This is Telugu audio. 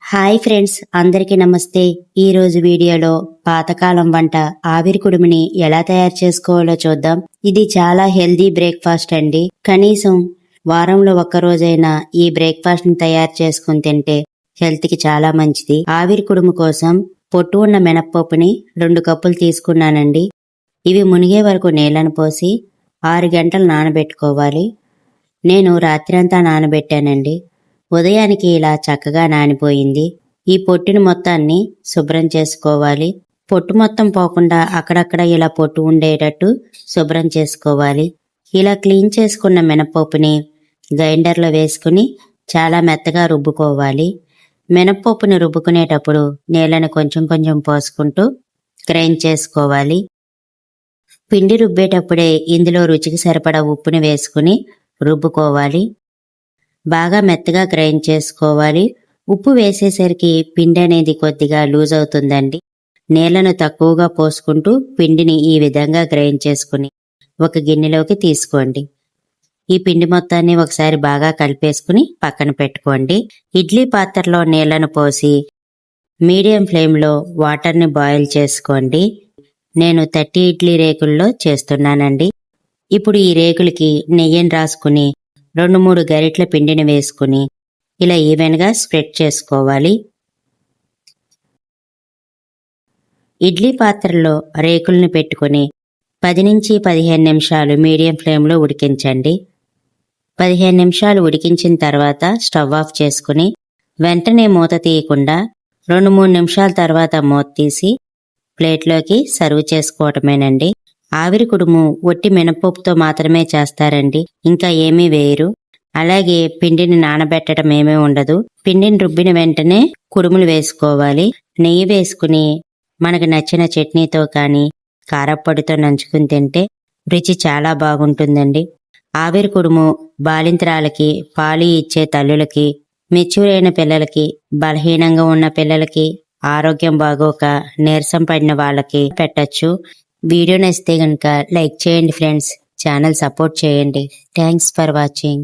హాయ్ ఫ్రెండ్స్, అందరికీ నమస్తే. ఈ రోజు వీడియోలో పాతకాలం వంట ఆవిరి కుడుముని ఎలా తయారు చేసుకోవాలో చూద్దాం. ఇది చాలా హెల్దీ బ్రేక్ఫాస్ట్ అండి. కనీసం వారంలో ఒక్క రోజైనా ఈ బ్రేక్ఫాస్ట్ ని తయారు చేసుకుని తింటే హెల్త్ కి చాలా మంచిది. ఆవిరి కుడుము కోసం పొట్టు ఉన్న మినప్పప్పుని 2 కప్పులు తీసుకున్నానండి. ఇవి మునిగే వరకు నీళ్లను పోసి 6 గంటలు నానబెట్టుకోవాలి. నేను రాత్రంతా నానబెట్టానండి. ఉదయానికి ఇలా చక్కగా నానిపోయింది. ఈ పొట్టుని మొత్తాన్ని శుభ్రం చేసుకోవాలి. పొట్టు మొత్తం పోకుండా అక్కడక్కడ ఇలా పొట్టు ఉండేటట్టు శుభ్రం చేసుకోవాలి. ఇలా క్లీన్ చేసుకున్న మినపప్పుని గ్రైండర్లో వేసుకుని చాలా మెత్తగా రుబ్బుకోవాలి. మినపప్పుని రుబ్బుకునేటప్పుడు నీళ్ళని కొంచెం కొంచెం పోసుకుంటూ గ్రైండ్ చేసుకోవాలి. పిండి రుబ్బేటప్పుడే ఇందులో రుచికి సరిపడా ఉప్పుని వేసుకుని రుబ్బుకోవాలి. బాగా మెత్తగా గ్రైండ్ చేసుకోవాలి. ఉప్పు వేసేసరికి పిండి అనేది కొద్దిగా లూజ్ అవుతుందండి. నీళ్లను తక్కువగా పోసుకుంటూ పిండిని ఈ విధంగా గ్రైండ్ చేసుకుని ఒక గిన్నెలోకి తీసుకోండి. ఈ పిండి మొత్తాన్ని ఒకసారి బాగా కలిపేసుకుని పక్కన పెట్టుకోండి. ఇడ్లీ పాత్రలో నీళ్లను పోసి మీడియం ఫ్లేమ్లో వాటర్ని బాయిల్ చేసుకోండి. నేను 30 ఇడ్లీ రేకుల్లో చేస్తున్నానండి. ఇప్పుడు ఈ రేకులకి నెయ్యిని రాసుకుని 2-3 గరిటెల పిండిని వేసుకుని ఇలా ఈవెన్గా స్ప్రెడ్ చేసుకోవాలి. ఇడ్లీ పాత్రలో రేకుల్ని పెట్టుకుని 10 నుంచి 15 నిమిషాలు మీడియం ఫ్లేమ్లో ఉడికించండి. 15 నిమిషాలు ఉడికించిన తర్వాత స్టవ్ ఆఫ్ చేసుకుని వెంటనే మూత తీయకుండా 2-3 నిమిషాల తర్వాత మూత తీసి ప్లేట్లోకి సర్వ్ చేసుకోవటమేనండి. ఆవిరి కుడుము ఒట్టి మినపప్పుతో మాత్రమే చేస్తారండి. ఇంకా ఏమీ వేయరు. అలాగే పిండిని నానబెట్టడం ఏమీ ఉండదు. పిండిని రుబ్బిన వెంటనే కుడుములు వేసుకోవాలి. నెయ్యి వేసుకుని మనకు నచ్చిన చట్నీతో కానీ కారప్పొడితో నంచుకుని తింటే రుచి చాలా బాగుంటుందండి. ఆవిరి కుడుము బాలింతరాలకి, పాలు ఇచ్చే తల్లులకి, మెచ్యూర్ అయిన పిల్లలకి, బలహీనంగా ఉన్న పిల్లలకి, ఆరోగ్యం బాగోక నీరసం పడిన వాళ్ళకి పెట్టచ్చు. వీడియో నచ్చితే కనుక లైక్ చేయండి ఫ్రెండ్స్. ఛానల్ సపోర్ట్ చేయండి. Thanks for watching.